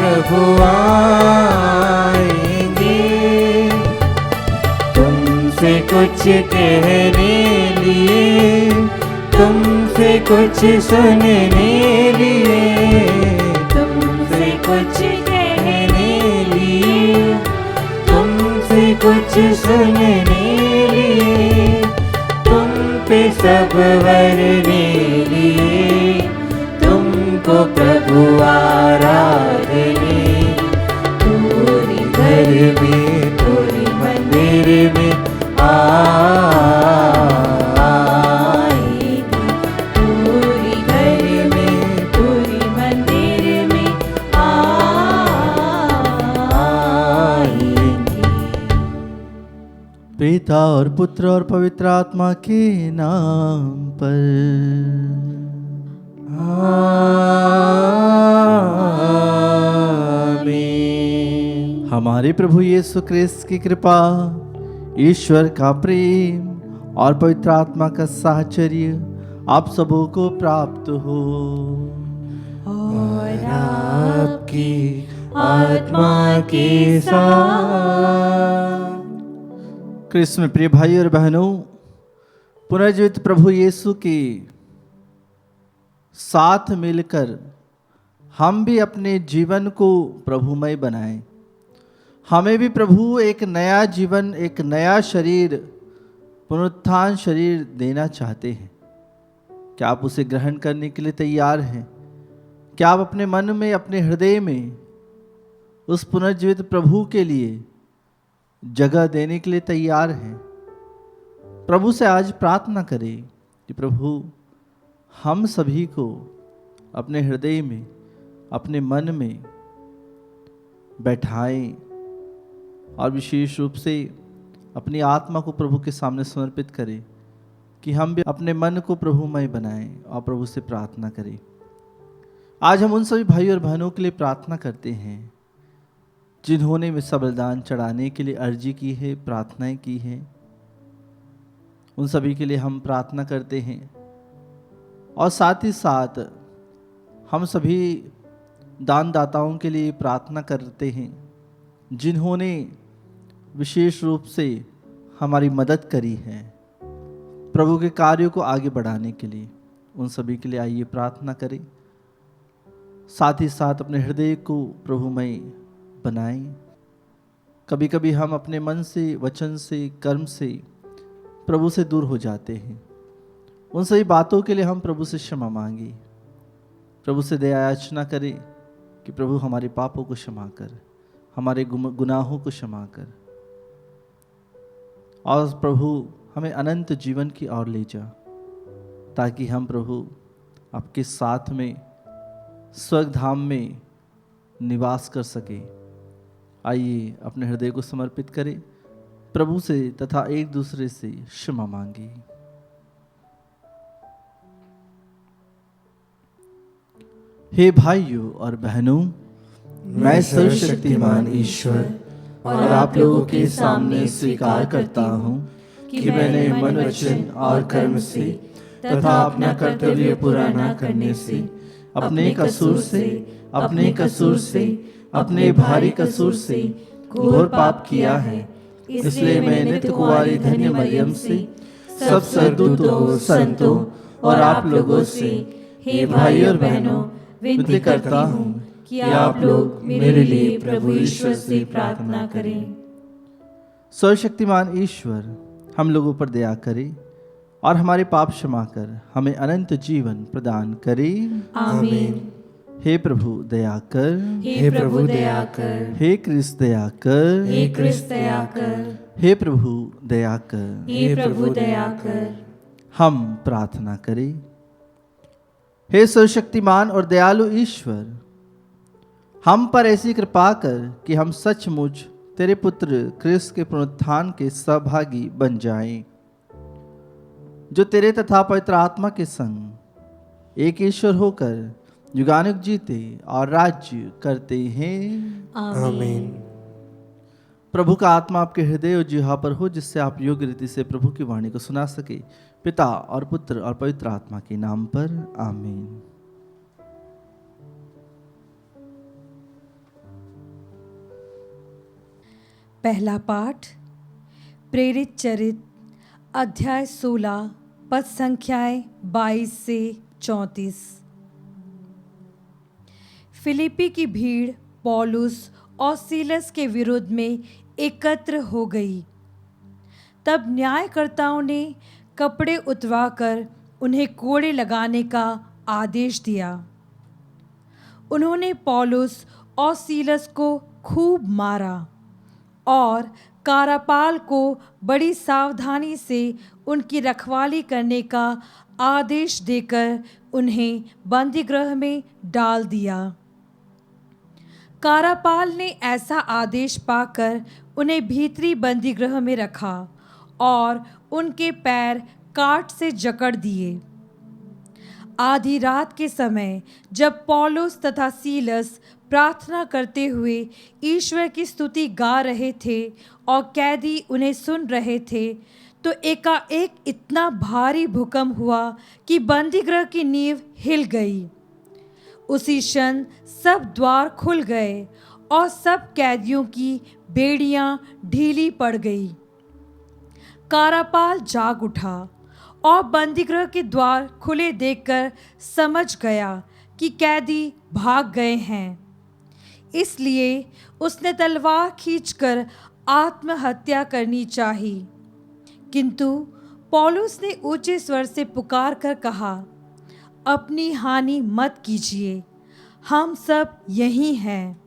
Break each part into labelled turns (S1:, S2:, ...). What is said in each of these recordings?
S1: प्रभु आएंगे, तुमसे कुछ कहने लिए, तुमसे कुछ सुनने लिए, तुमसे कुछ कहने लिए, तुमसे कुछ सुनने लिए, तुम पे सब वरने लिए, तुमको प्रभु आराधने। पूरी घर में, पूरी मंदिर में आएगी, पूरी घर में, पूरी मंदिर में आएगी।
S2: पिता और पुत्र और पवित्र आत्मा के नाम पर।
S1: आमीन।
S2: हमारे प्रभु यीशु क्रिस्त की कृपा, ईश्वर का प्रेम और पवित्र आत्मा का साहचर्य आप सबों को प्राप्त हो।
S1: और आपकी आत्मा के साथ।
S2: क्रिस्त में प्रिय भाई और बहनों, पुनर्जीवित प्रभु यीशु के साथ मिलकर हम भी अपने जीवन को प्रभुमय बनाएं। हमें भी प्रभु एक नया जीवन, एक नया शरीर, पुनरुत्थान शरीर देना चाहते हैं। क्या आप उसे ग्रहण करने के लिए तैयार हैं? क्या आप अपने मन में, अपने हृदय में उस पुनर्जीवित प्रभु के लिए जगह देने के लिए तैयार हैं? प्रभु से आज प्रार्थना करें कि प्रभु हम सभी को अपने हृदय में, अपने मन में बैठाएं और विशेष रूप से अपनी आत्मा को प्रभु के सामने समर्पित करें कि हम भी अपने मन को प्रभुमय बनाएं और प्रभु से प्रार्थना करें। आज हम उन सभी भाई और बहनों के लिए प्रार्थना करते हैं जिन्होंने मिसा बलिदान चढ़ाने के लिए अर्जी की है, प्रार्थनाएं की हैं। उन सभी के लिए हम प्रार्थना करते हैं और साथ ही साथ हम सभी दानदाताओं के लिए प्रार्थना करते हैं जिन्होंने विशेष रूप से हमारी मदद करी है प्रभु के कार्यों को आगे बढ़ाने के लिए। उन सभी के लिए आइए प्रार्थना करें। साथ ही साथ अपने हृदय को प्रभुमय बनाएं। कभी कभी हम अपने मन से, वचन से, कर्म से प्रभु से दूर हो जाते हैं। उन सभी बातों के लिए हम प्रभु से क्षमा मांगे, प्रभु से दया याचना करें कि प्रभु हमारे पापों को क्षमा कर, हमारे गुनाहों को क्षमा कर और प्रभु हमें अनंत जीवन की ओर ले जा, ताकि हम प्रभु आपके साथ में स्वर्ग धाम में निवास कर सके। आइए अपने हृदय को समर्पित करें प्रभु से तथा एक दूसरे से क्षमा मांगे। हे भाइयों और बहनों,
S1: मैं सर्वशक्तिमान ईश्वर और आप लोगों के सामने स्वीकार करता हूँ कि मैंने मन, वचन और कर्म से तथा अपना कर्तव्य पूरा न करने से, अपने कसूर से, अपने भारी कसूर से घोर पाप किया है। इसलिए मैं नित्य कुंवारी धन्य मरियम से, सब सद्दूतों, संतों और आप लोगों से, हे भाई और बहनों, विनती करता हूँ कि आप लोग मेरे लिए प्रभु ईश्वर से प्रार्थना करें।
S2: सर्वशक्तिमान ईश्वर हम लोगों पर दया करे और हमारे पाप क्षमा कर हमें अनंत जीवन प्रदान करे।
S1: आमीन।
S2: हे प्रभु दया कर,
S1: हे प्रभु दया कर,
S2: हे क्रिस्त दया कर,
S1: हे क्रिस्त दया कर,
S2: हे प्रभु दया कर।
S1: हे प्रभु दया कर।
S2: हम प्रार्थना करें। हे सर्वशक्तिमान और दयालु ईश्वर, हम पर ऐसी कृपा कर कि हम सचमुच तेरे पुत्र क्रिस्त के पुनरुत्थान के सहभागी बन जाएं, जो तेरे तथा पवित्र आत्मा के संग एक ईश्वर होकर युगानुग जीते और राज्य करते हैं।
S1: आमीन।
S2: प्रभु का आत्मा आपके हृदय और जिह्वा पर हो, जिससे आप योग्य रीति से प्रभु की वाणी को सुना सके। पिता और पुत्र और पवित्र आत्मा के नाम पर आमीन।
S3: पहला पाठ प्रेरित चरित अध्याय 16 पद संख्याएं 22 से 34। फिलिप्पी की भीड़ पौलुस और सीलस के विरोध में एकत्र हो गई। तब न्यायकर्ताओं ने कपड़े उतरवाकर उन्हें कोड़े लगाने का आदेश दिया। उन्होंने पौलुस और सीलस को खूब मारा और कारापाल को बड़ी सावधानी से उनकी रखवाली करने का आदेश देकर उन्हें बंदीगृह में डाल दिया। कारापाल ने ऐसा आदेश पाकर उन्हें भीतरी बंदीगृह में रखा और उनके पैर काट से जकड़ दिए। आधी रात के समय जब पौलुस तथा सीलस प्रार्थना करते हुए ईश्वर की स्तुति गा रहे थे और कैदी उन्हें सुन रहे थे, तो एकाएक इतना भारी भूकंप हुआ कि बंदीगृह की नींव हिल गई। उसी क्षण सब द्वार खुल गए और सब कैदियों की बेड़ियां ढीली पड़ गई। कारापाल जाग उठा और बंदीगृह के द्वार खुले देखकर समझ गया कि कैदी भाग गए हैं। इसलिए उसने तलवार खींचकर आत्महत्या करनी चाही। किंतु पौलुस ने ऊंचे स्वर से पुकार कर कहा, अपनी हानि मत कीजिए, हम सब यहीं हैं।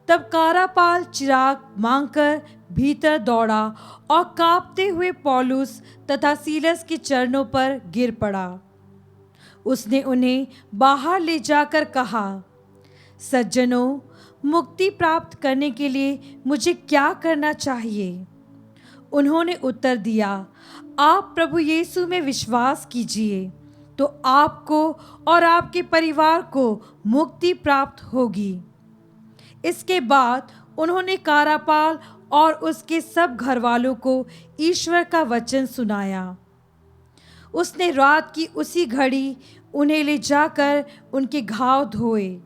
S3: तब कारापाल चिराग मांगकर भीतर दौड़ा और कांपते हुए पौलुस तथा सीलस के चरणों पर गिर पड़ा। उसने उन्हें बाहर ले जाकर कहा, सज्जनों, मुक्ति प्राप्त करने के लिए मुझे क्या करना चाहिए? उन्होंने उत्तर दिया, आप प्रभु यीशु में विश्वास कीजिए तो आपको और आपके परिवार को मुक्ति प्राप्त होगी। इसके बाद उन्होंने कारापाल और उसके सब घरवालों को ईश्वर का वचन सुनाया। उसने रात की उसी घड़ी उन्हें ले जाकर उनके घाव धोए।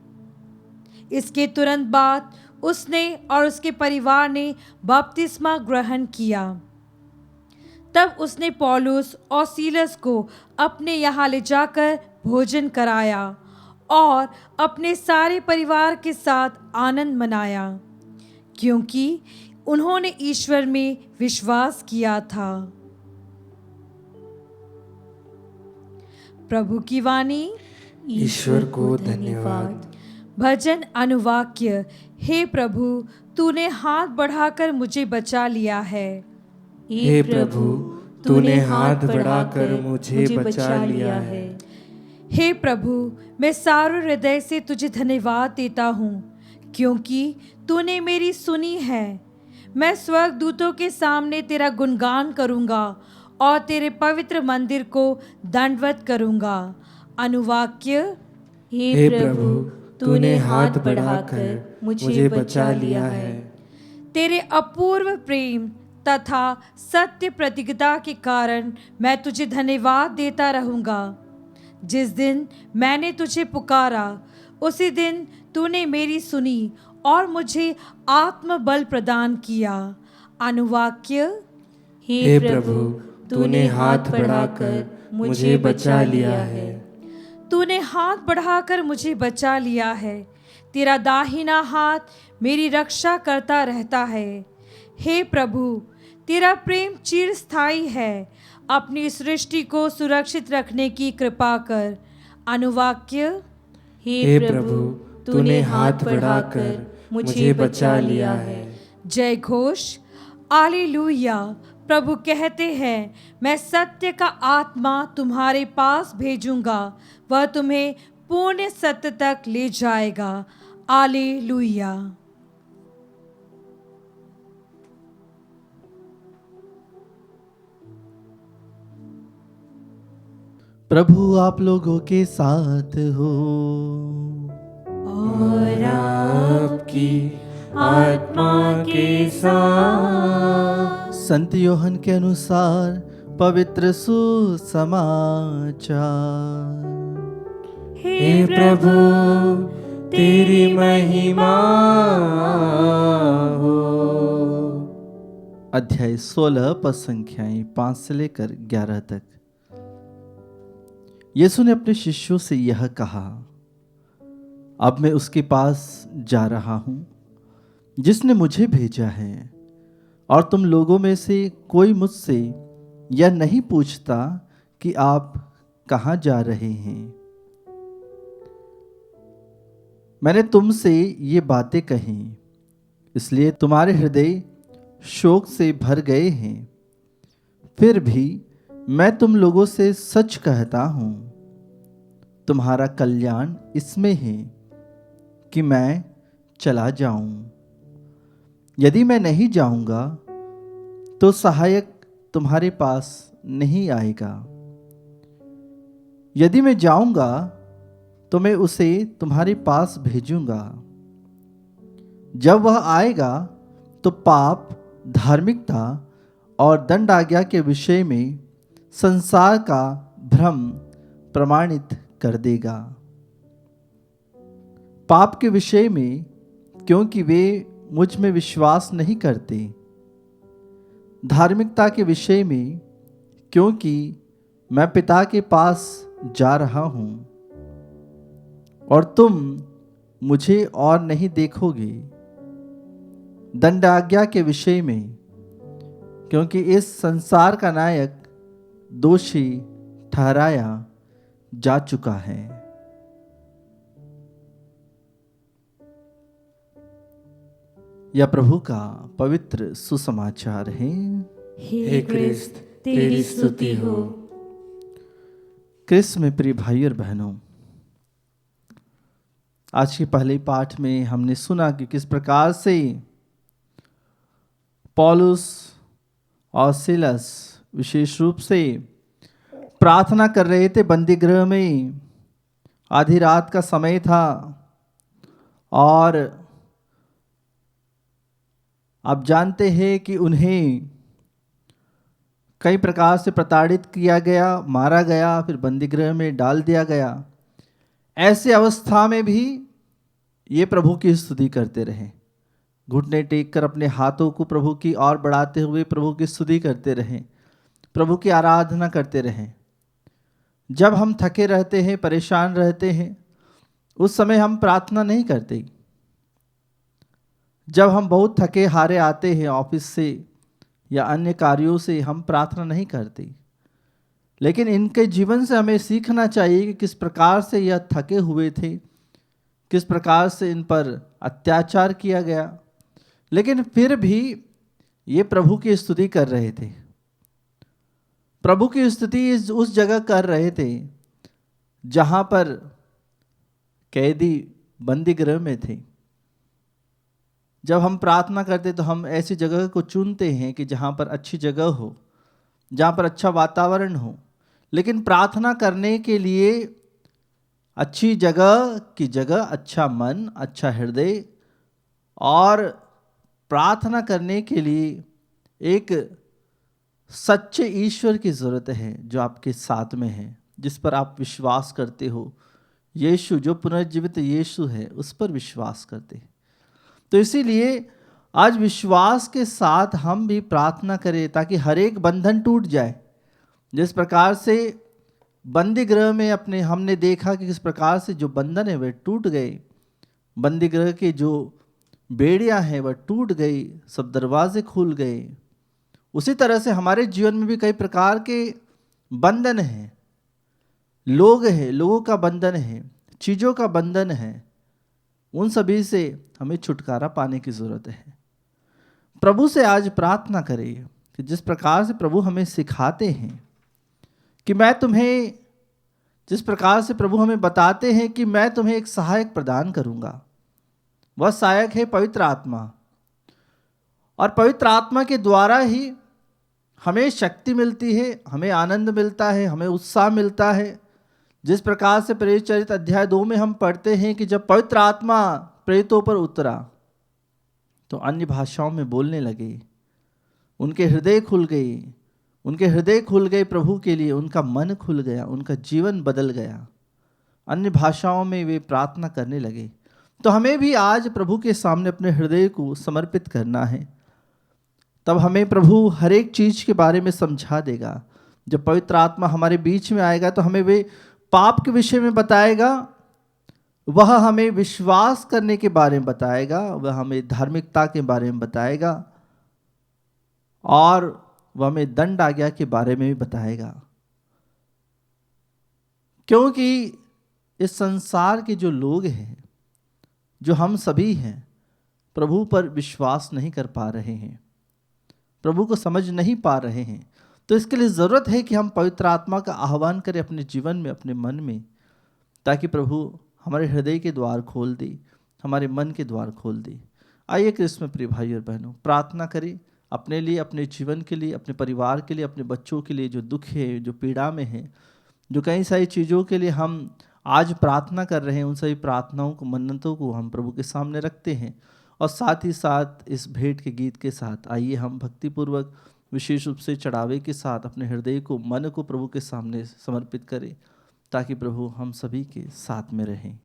S3: इसके तुरंत बाद उसने और उसके परिवार ने बपतिस्मा ग्रहण किया। तब उसने पौलुस और सीलस को अपने यहाँ ले जाकर भोजन कराया और अपने सारे परिवार के साथ आनंद मनाया, क्योंकि उन्होंने ईश्वर में विश्वास किया था। प्रभु की वाणी।
S1: ईश्वर को धन्यवाद।
S3: भजन अनुवाक्य। हे प्रभु, तूने हाथ बढ़ाकर मुझे बचा लिया है।
S1: हे प्रभु, तूने हाथ बढ़ाकर मुझे बचा लिया है।
S3: हे प्रभु, मैं सारे हृदय से तुझे धन्यवाद देता हूँ, क्योंकि तूने मेरी सुनी है। मैं स्वर्गदूतों के सामने तेरा गुणगान करूँगा और तेरे पवित्र मंदिर को दंडवत करूँगा। अनुवाक्य।
S1: हे प्रभु, तूने हाथ बढ़ाकर मुझे बचा लिया है।
S3: तेरे अपूर्व प्रेम तथा सत्य प्रतिज्ञा के कारण मैं तुझे धन्यवाद देता रहूँगा। जिस दिन मैंने तुझे पुकारा, उसी दिन तूने मेरी सुनी और मुझे आत्मबल प्रदान किया। अनुवाक्य।
S1: हे प्रभु, तूने हाथ बढ़ाकर मुझे बचा लिया है।
S3: तूने हाथ बढ़ाकर मुझे बचा लिया है। तेरा दाहिना हाथ मेरी रक्षा करता रहता है। हे प्रभु, तेरा प्रेम चिरस्थायी है। अपनी सृष्टि को सुरक्षित रखने की कृपा कर। अनुवाक्य।
S1: हे प्रभु, तूने हाथ बढ़ाकर मुझे बचा लिया है।
S3: जय घोष। हालेलुया। प्रभु कहते हैं, मैं सत्य का आत्मा तुम्हारे पास भेजूंगा, वह तुम्हें पूर्ण सत्य तक ले जाएगा। हालेलुया।
S2: प्रभु आप लोगों के साथ हो
S1: और आपकी आत्मा के साथ।
S2: संत योहन के अनुसार पवित्र सुसमाचार।
S1: हे प्रभु, तेरी महिमा हो।
S2: अध्याय 16 पद संख्याएं 5 से लेकर 11 तक। यीशु ने अपने शिष्यों से यह कहा, अब मैं उसके पास जा रहा हूं जिसने मुझे भेजा है, और तुम लोगों में से कोई मुझसे यह नहीं पूछता कि आप कहां जा रहे हैं। मैंने तुमसे ये बातें कही इसलिए तुम्हारे हृदय शोक से भर गए हैं। फिर भी मैं तुम लोगों से सच कहता हूं, तुम्हारा कल्याण इसमें है कि मैं चला जाऊं। यदि मैं नहीं जाऊंगा तो सहायक तुम्हारे पास नहीं आएगा। यदि मैं जाऊंगा तो मैं उसे तुम्हारे पास भेजूंगा। जब वह आएगा तो पाप, धार्मिकता और दंड आज्ञा के विषय में संसार का भ्रम प्रमाणित कर देगा। पाप के विषय में क्योंकि वे मुझ में विश्वास नहीं करते, धार्मिकता के विषय में क्योंकि मैं पिता के पास जा रहा हूं और तुम मुझे और नहीं देखोगे, दंड आज्ञा के विषय में क्योंकि इस संसार का नायक दोषी ठहराया जा चुका है। यह प्रभु का पवित्र सुसमाचार है।
S1: हे क्रिस्त, तेरी स्तुति हो।
S2: क्रिस्त में प्रिय भाई और बहनों, आज के पहले पाठ में हमने सुना कि किस प्रकार से पौलुस और सिलस विशेष रूप से प्रार्थना कर रहे थे बंदी गृह में। आधी रात का समय था और आप जानते हैं कि उन्हें कई प्रकार से प्रताड़ित किया गया, मारा गया, फिर बंदी गृह में डाल दिया गया। ऐसे अवस्था में भी ये प्रभु की स्तुति करते रहे, घुटने टेक कर अपने हाथों को प्रभु की ओर बढ़ाते हुए प्रभु की स्तुति करते रहे, प्रभु की आराधना करते रहे। जब हम थके रहते हैं, परेशान रहते हैं, उस समय हम प्रार्थना नहीं करते। जब हम बहुत थके हारे आते हैं ऑफिस से या अन्य कार्यों से, हम प्रार्थना नहीं करते। लेकिन इनके जीवन से हमें सीखना चाहिए कि किस प्रकार से यह थके हुए थे, किस प्रकार से इन पर अत्याचार किया गया, लेकिन फिर भी ये प्रभु की स्तुति कर रहे थे। प्रभु की स्तुति उस जगह कर रहे थे जहां पर कैदी बंदी गृह में थे। जब हम प्रार्थना करते तो हम ऐसी जगह को चुनते हैं कि जहाँ पर अच्छी जगह हो, जहाँ पर अच्छा वातावरण हो। लेकिन प्रार्थना करने के लिए अच्छी जगह की जगह अच्छा मन, अच्छा हृदय, और प्रार्थना करने के लिए एक सच्चे ईश्वर की ज़रूरत है जो आपके साथ में है, जिस पर आप विश्वास करते हो। यीशु जो पुनर्जीवित यीशु है, उस पर विश्वास करते हैं। तो इसीलिए आज विश्वास के साथ हम भी प्रार्थना करें ताकि हर एक बंधन टूट जाए। जिस प्रकार से बंदी गृह में हमने देखा कि किस प्रकार से जो बंधन है वह टूट गए, बंदी गृह के जो बेड़ियां हैं वह टूट गई, सब दरवाजे खुल गए। उसी तरह से हमारे जीवन में भी कई प्रकार के बंधन हैं, लोग हैं, लोगों का बंधन है, चीज़ों का बंधन है। उन सभी से हमें छुटकारा पाने की ज़रूरत है। प्रभु से आज प्रार्थना करें कि जिस प्रकार से प्रभु हमें सिखाते हैं कि जिस प्रकार से प्रभु हमें बताते हैं कि मैं तुम्हें एक सहायक प्रदान करूंगा, वह सहायक है पवित्र आत्मा। और पवित्र आत्मा के द्वारा ही हमें शक्ति मिलती है, हमें आनंद मिलता है, हमें उत्साह मिलता है। जिस प्रकार से प्रेरित चरित अध्याय 2 में हम पढ़ते हैं कि जब पवित्र आत्मा प्रेरितों पर उतरा तो अन्य भाषाओं में बोलने लगे, उनके हृदय खुल गए प्रभु के लिए, उनका मन खुल गया, उनका जीवन बदल गया, अन्य भाषाओं में वे प्रार्थना करने लगे। तो हमें भी आज प्रभु के सामने अपने हृदय को समर्पित करना है तब हमें प्रभु हर एक चीज़ के बारे में समझा देगा। जब पवित्र आत्मा हमारे बीच में आएगा तो हमें वे पाप के विषय में बताएगा, वह हमें विश्वास करने के बारे में बताएगा, वह हमें धार्मिकता के बारे में बताएगा और वह हमें दंड आज्ञा के बारे में भी बताएगा। क्योंकि इस संसार के जो लोग हैं, जो हम सभी हैं, प्रभु पर विश्वास नहीं कर पा रहे हैं, प्रभु को समझ नहीं पा रहे हैं। तो इसके लिए ज़रूरत है कि हम पवित्र आत्मा का आह्वान करें अपने जीवन में, अपने मन में, ताकि प्रभु हमारे हृदय के द्वार खोल दे, हमारे मन के द्वार खोल दे। आइए क्रिस्त में प्रिय भाई और बहनों, प्रार्थना करें अपने लिए, अपने जीवन के लिए, अपने परिवार के लिए, अपने बच्चों के लिए जो दुख है, जो पीड़ा में है, जो कई सारी चीज़ों के लिए हम आज प्रार्थना कर रहे हैं, उन सभी प्रार्थनाओं को, मन्नतों को हम प्रभु के सामने रखते हैं। और साथ ही साथ इस भेंट के गीत के साथ आइए हम भक्तिपूर्वक, विशेष रूप से चढ़ावे के साथ अपने हृदय को, मन को प्रभु के सामने समर्पित करें, ताकि प्रभु हम सभी के साथ में रहें।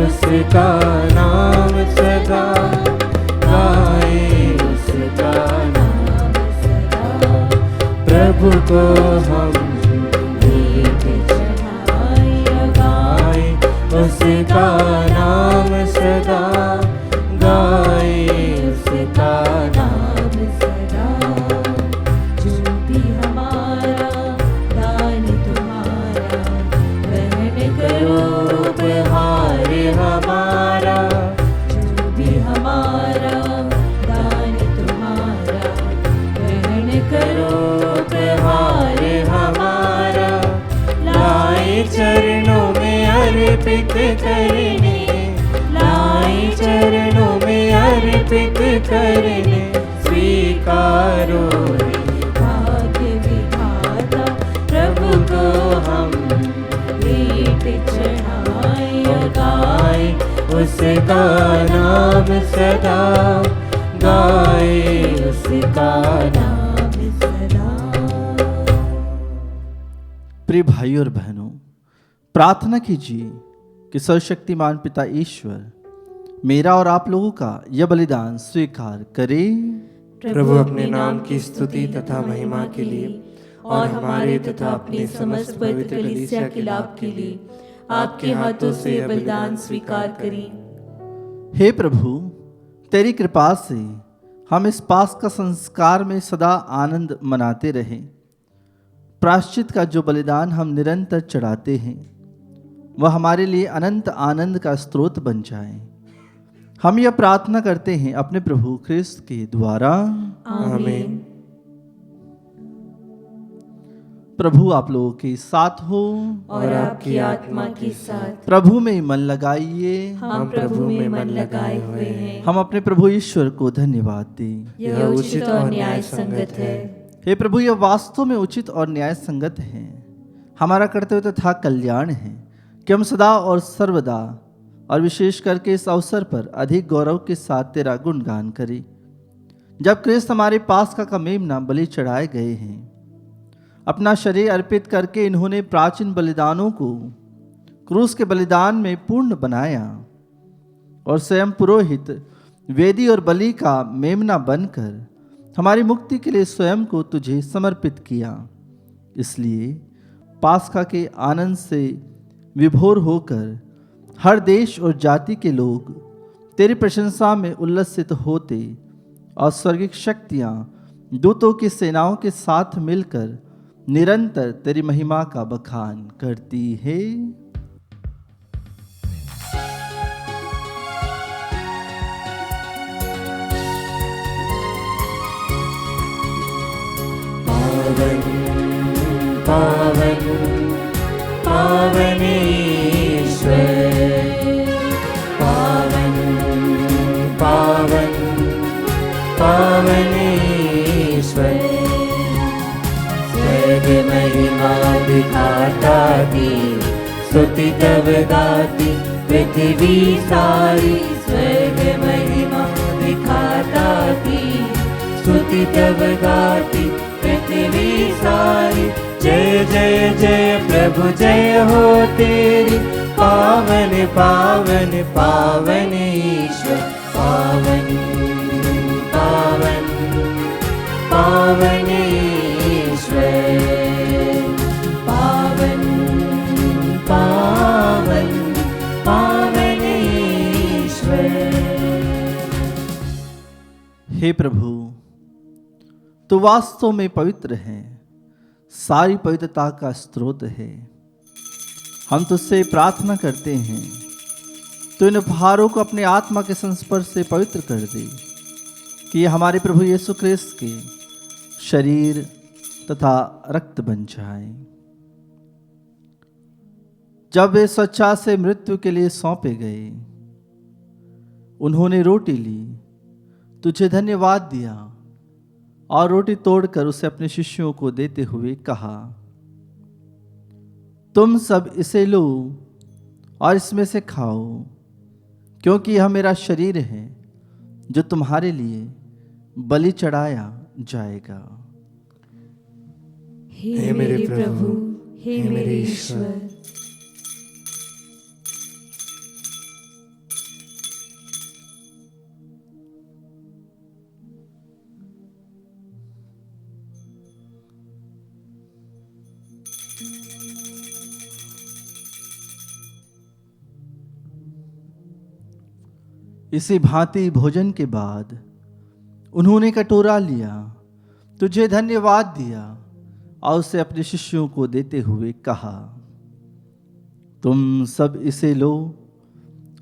S1: उसका नाम सदा गाए, उसका नाम सदा। प्रभु को हम गीत चढ़ाए गाए, उसका नाम सदा गाए, उसका नाम सदा। जो भी हमारा दान तुम्हारा ग्रहण करो, उपहार हमारा। जो भी हमारा दान तुम्हारा ग्रहण करो, उपहार हमारा। लाए चरणों में अर्पित करने, लाए चरणों में अर्पित करने। स्वीकारो भाग्य विधाता, प्रभु को हम भेंट चढ़ाए और गाए, उसका नाम सदा गाए, उसका नाम सदा।
S2: प्रिय भाइयों और बहनों, प्रार्थना कीजिए कि सर्वशक्तिमान पिता ईश्वर मेरा और आप लोगों का यह बलिदान स्वीकार करे।
S1: प्रभु अपने नाम की स्तुति तथा महिमा के लिए और हमारे तथा अपने समस्त पवित्र कलीसिया के लाभ के लिए आपके हाथों से यह बलिदान स्वीकार करें।
S2: हे प्रभु, तेरी कृपा से हम इस पास्का संस्कार में सदा आनंद मनाते रहें। प्रायश्चित का जो बलिदान हम निरंतर चढ़ाते हैं, वह हमारे लिए अनंत आनंद का स्रोत बन जाए। हम यह प्रार्थना करते हैं अपने प्रभु ख्रिस्त के द्वारा,
S1: आमीन।
S2: प्रभु आप लोगों के साथ हो
S1: और आपकी आत्मा के साथ।
S2: प्रभु में मन लगाइए,
S1: हम प्रभु में मन लगाए हुए हैं।
S2: हम अपने प्रभु ईश्वर को धन्यवाद दें।
S1: यह उचित और न्याय संगत है।
S2: हे प्रभु, यह वास्तव में उचित और न्याय संगत है, हमारा कर्तव्य तथा कल्याण है कि हम सदा और सर्वदा और विशेष करके इस अवसर पर अधिक गौरव के साथ तेरा गुणगान करें। जब क्रिस्त हमारे पास्का का मेमना बलि चढ़ाए गए हैं, अपना शरीर अर्पित करके इन्होंने प्राचीन बलिदानों को क्रूस के बलिदान में पूर्ण बनाया और स्वयं पुरोहित, वेदी और बलि का मेमना बनकर हमारी मुक्ति के लिए स्वयं को तुझे समर्पित किया। इसलिए पास्का के आनंद से विभोर होकर हर देश और जाति के लोग तेरी प्रशंसा में उल्लसित होते और स्वर्गिक शक्तियाँ दूतों की सेनाओं के साथ मिलकर निरंतर तेरी महिमा का बखान करती है।
S1: पावन पावन पावन ईश्वर, पावन पावन पावन ईश्वर। स्वर्ग महिमा दिखाता थी, स्तुति तब गाती पृथ्वी सारी, स्वर्ग महिमा दिखाता थी, स्तुति तब गाती पृथ्वी सारी। जय जय जय प्रभु जय हो तेरी, पावन पावन पावन ईश्वर, पावन पावन पावन ईश्वर, पावन पावन पावन ईश्वर।
S2: हे प्रभु, तो वास्तव में पवित्र है, सारी पवित्रता का स्रोत है। हम तुझसे प्रार्थना करते हैं, तो इन उपहारों को अपने आत्मा के संस्पर्श से पवित्र कर दे, कि ये हमारे प्रभु यीशु ख्रिस्त के शरीर तथा रक्त बन जाए। जब वे स्वेच्छा से मृत्यु के लिए सौंपे गए, उन्होंने रोटी ली, तुझे धन्यवाद दिया और रोटी तोड़कर उसे अपने शिष्यों को देते हुए कहा, तुम सब इसे लो और इसमें से खाओ, क्योंकि यह मेरा शरीर है जो तुम्हारे लिए बलि चढ़ाया जाएगा।
S1: हे मेरे प्रभु, हे मेरे ईश्वर।
S2: इसी भांति भोजन के बाद उन्होंने कटोरा लिया, तुझे धन्यवाद दिया और उसे अपने शिष्यों को देते हुए कहा, तुम सब इसे लो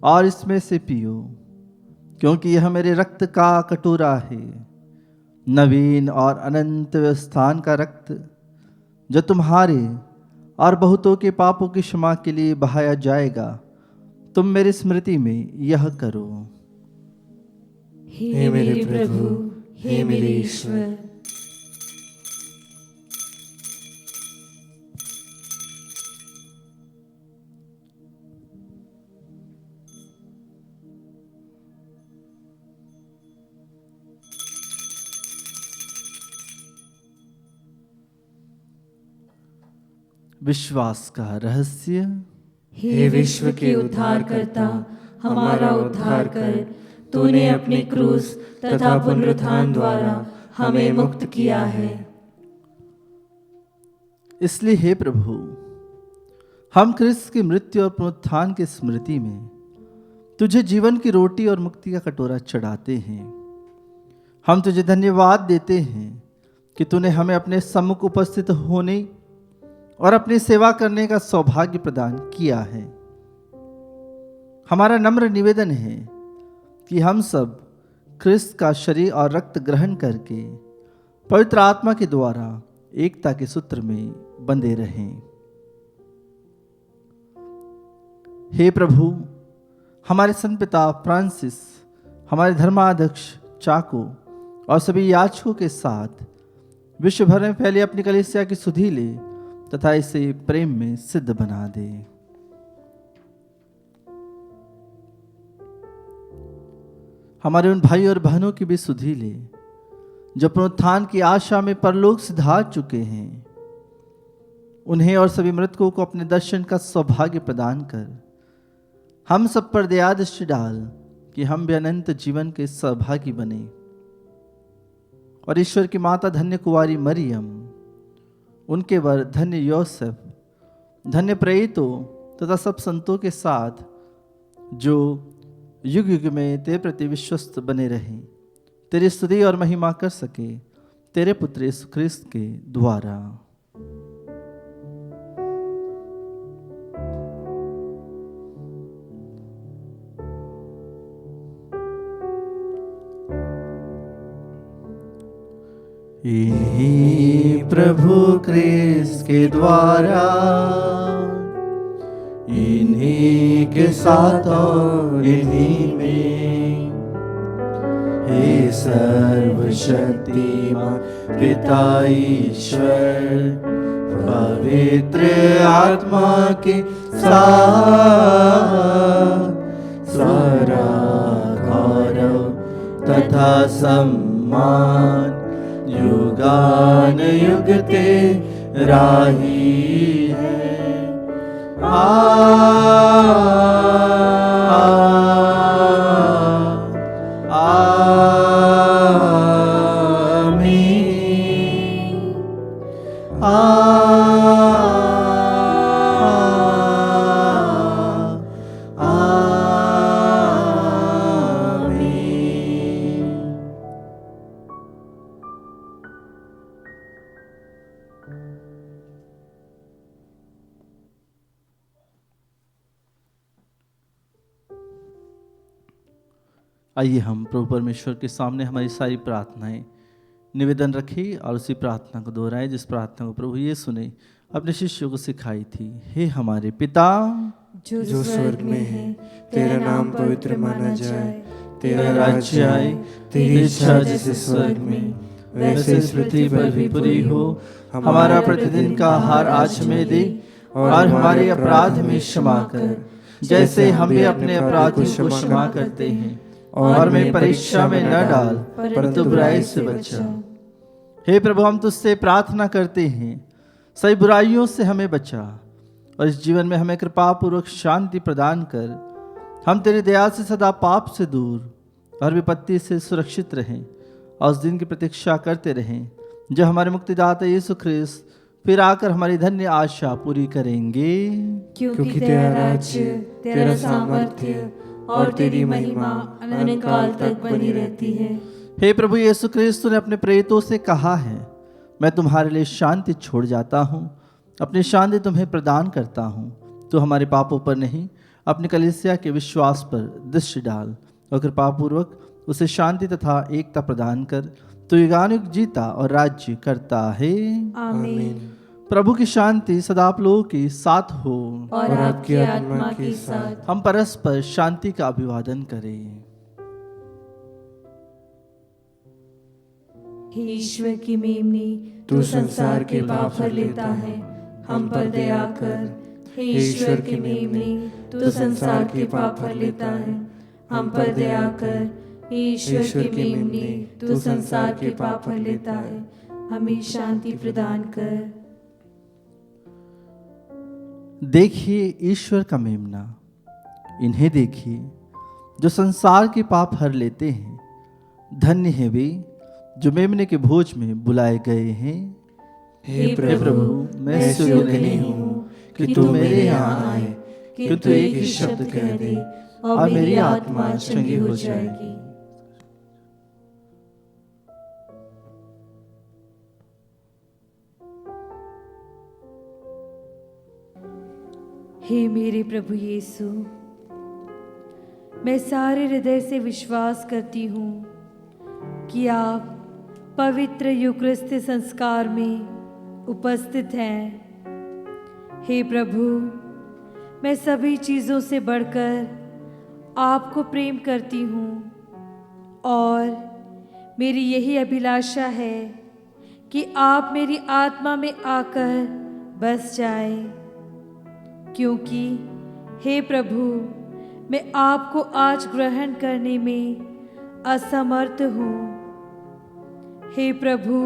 S2: और इसमें से पियो, क्योंकि यह मेरे रक्त का कटोरा है, नवीन और अनंत व्यवस्थान का रक्त, जो तुम्हारे और बहुतों के पापों की क्षमा के लिए बहाया जाएगा। तुम मेरी स्मृति में यह करो।
S1: हे मेरे प्रभु, हे मेरे ईश्वर।
S2: विश्वास का रहस्य।
S1: हे विश्व के उद्धारकर्ता, हमारा उद्धार कर। तूने अपने क्रूस तथा पुनरुत्थान द्वारा हमें मुक्त किया है।
S2: इसलिए हे प्रभु, हम क्रिस्त की मृत्यु और पुनरुत्थान की स्मृति में तुझे जीवन की रोटी और मुक्ति का कटोरा चढ़ाते हैं। हम तुझे धन्यवाद देते हैं कि तूने हमें अपने सम्मुख उपस्थित होने और अपनी सेवा करने का सौभाग्य प्रदान किया है। हमारा नम्र निवेदन है कि हम सब क्रिस्त का शरीर और रक्त ग्रहण करके पवित्र आत्मा के द्वारा एकता के सूत्र में बंधे रहें। हे प्रभु, हमारे संत पिता फ्रांसिस, हमारे धर्माध्यक्ष चाको और सभी याजकों के साथ विश्व भर में फैली अपनी कलीसिया की सुधि ले तथा इसे प्रेम में सिद्ध बना दे। हमारे उन भाई और बहनों की भी सुधि ले जो पुनरुत्थान की आशा में परलोक सिधार चुके हैं। उन्हें और सभी मृतकों को अपने दर्शन का सौभाग्य प्रदान कर हम सब पर दया दृष्टि डाल कि हम भी अनंत जीवन के सहभागी बने। और ईश्वर की माता धन्य कुंवारी मरियम, उनके वर धन्य योसेफ, धन्य प्रेरितों तथा सब संतों के साथ जो युग युग में तेरे प्रति विश्वस्त बने रहें, तेरी स्तुति और महिमा कर सके तेरे पुत्र यीशु ख्रिस्त के द्वारा। इन्हीं प्रभु ख्रिस्त के द्वारा, इन्हीं के साथ और इन्हीं में, हे सर्वशक्तिमान पिता ईश्वर,
S1: पवित्र आत्मा के साथ सारा गौरव तथा सम्मान युगान युग तेरा ही है।
S2: आइए हम प्रभु परमेश्वर के सामने हमारी सारी प्रार्थनाएं निवेदन रखें और उसी प्रार्थना को दोहराएं जिस प्रार्थना को प्रभु यीशु ने अपने शिष्यों को सिखाई थी। हे हमारे पिता
S1: जो स्वर्ग में है, तेरा नाम पवित्र माना जाए,
S2: तेरा राज्य आए, तेरी इच्छा जैसे स्वर्ग में वैसे इस पृथ्वी पर भी पूरी हो। हमारा प्रतिदिन का आहार आज हमें दे और हमारे अपराध में क्षमा कर जैसे हम भी अपने अपराधियों को क्षमा करते हैं, और हमें परीक्षा में न डाल परंतु बुराई से बचा। हे प्रभु, हम तुझसे प्रार्थना करते हैं सही बुराइयों से हमें बचा और इस जीवन में हमें कृपा पूर्वक शांति प्रदान कर हम तेरी दया से सदा पाप से दूर और विपत्ति से सुरक्षित रहें और उस दिन की प्रतीक्षा करते रहें जब हमारे मुक्तिदाता यीशु ख्रिस्त फिर आकर हमारी धन्य आशा पूरी करेंगे।
S3: क्योंकि तेरा राज्य, तेरा सामर्थ्य और तेरी महिमा अनंत काल तक बनी रहती है।
S2: हे प्रभु यीशु क्रिस्त ने अपने प्रेरितों से कहा है, मैं तुम्हारे लिए शांति छोड़ जाता हूँ, अपनी शांति तुम्हें प्रदान करता हूँ। तो हमारे पापों पर नहीं अपनी कलीसिया के विश्वास पर दृष्टि डाल और कृपापूर्वक उसे शांति तथा एकता प्रदान कर तो युगानुयुग जीता और राज्य करता है।
S3: आमीन।
S2: प्रभु की शांति सदा आप लोगों के साथ हो
S3: और आपकी आत्मा के साथ।
S2: हम परस्पर शांति का अभिवादन करें।
S3: हे ईश्वर की मेमनी, तू संसार के पाप हर लेता है, हम पर दया कर। हे ईश्वर की मेमनी, तू संसार के पाप हर लेता है, हम पर दया कर। हे ईश्वर की मेमनी, तू संसार के पाप हर लेता है, हमें शांति प्रदान कर।
S2: देखिए ईश्वर का मेमना, इन्हें देखिए जो संसार के पाप हर लेते हैं। धन्य है वे जो मेमने के भोज में बुलाए गए हैं।
S1: हे
S2: प्रभु, मैं योग्य नहीं हूँ कि तू मेरे यहाँ आए, किंतु एक ही शब्द कह दे और मेरी आत्मा चंगी हो जाएगी।
S3: हे मेरे प्रभु यीशु, मैं सारे हृदय से विश्वास करती हूँ कि आप पवित्र यूकरिस्ती संस्कार में उपस्थित हैं। हे प्रभु, मैं सभी चीज़ों से बढ़कर आपको प्रेम करती हूँ और मेरी यही अभिलाषा है कि आप मेरी आत्मा में आकर बस जाएं, क्योंकि हे प्रभु, मैं आपको आज ग्रहण करने में असमर्थ हूँ। हे प्रभु,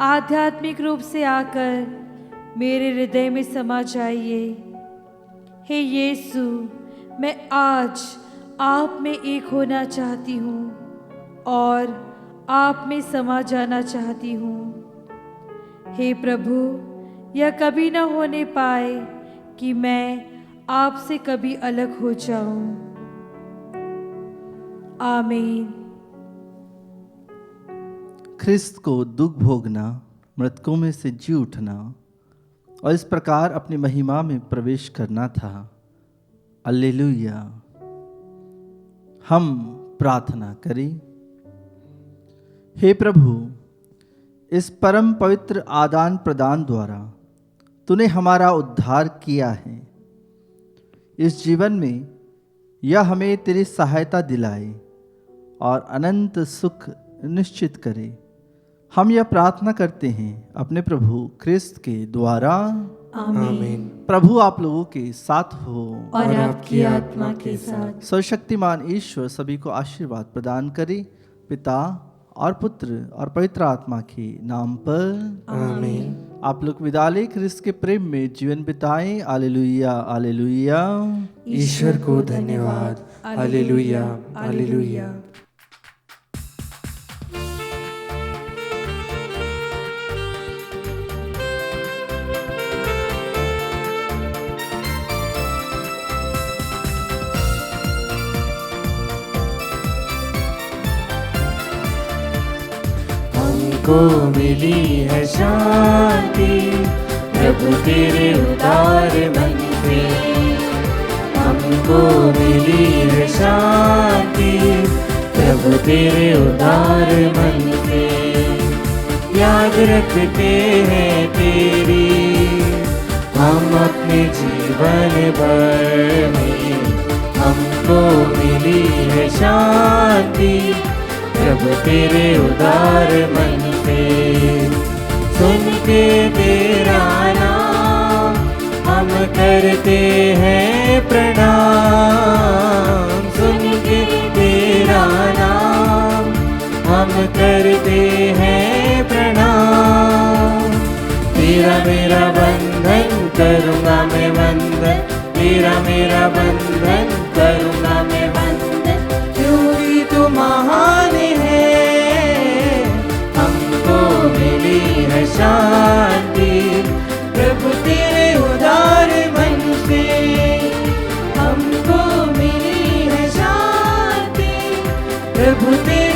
S3: आध्यात्मिक रूप से आकर मेरे हृदय में समा जाइए। हे यीशु, मैं आज आप में एक होना चाहती हूँ और आप में समा जाना चाहती हूँ। हे प्रभु, यह कभी न होने पाए कि मैं आपसे कभी अलग हो जाऊं। आमीन।
S2: ख्रिस्त को दुख भोगना, मृतकों में से जी उठना और इस प्रकार अपनी महिमा में प्रवेश करना था। alleluia। हम प्रार्थना करें। हे प्रभु, इस परम पवित्र आदान प्रदान द्वारा तूने हमारा उद्धार किया है। इस जीवन में यह हमें तेरी सहायता दिलाए और अनंत सुख निश्चित करे। हम यह प्रार्थना करते हैं अपने प्रभु ख्रिस्त के द्वारा।
S1: आमीन।
S2: प्रभु आप लोगों के साथ हो
S1: और आपकी आत्मा के साथ।
S2: सर्वशक्तिमान ईश्वर सभी को आशीर्वाद प्रदान करे, पिता और पुत्र और पवित्र आत्मा के नाम पर।
S1: आमीन।
S2: आप लोग विदा ले ख्रिस्त के प्रेम में जीवन बिताएं। Hallelujah hallelujah.
S1: ईश्वर को धन्यवाद। Hallelujah hallelujah. हमको मिली है शांति प्रभु तेरे उदार मन से। हमको मिली है शांति प्रभु तेरे उदार मन से। याद रखते हैं तेरी हम अपने जीवन भर में। हमको मिली है शांति प्रभु तेरे उदार मन से। सुन के तेरा नाम हम करते हैं प्रणाम। सुन के तेरा नाम हम करते हैं प्रणाम। तेरा मेरा बंधन करूँगा मैं वंदन। तेरा मेरा बंधन करूँगा मैं वंदन। क्योंकि तू महान है। हमको मिली है शांति प्रभु तेरे उदार मन से। हमको मिली है शांति प्रभु तेरे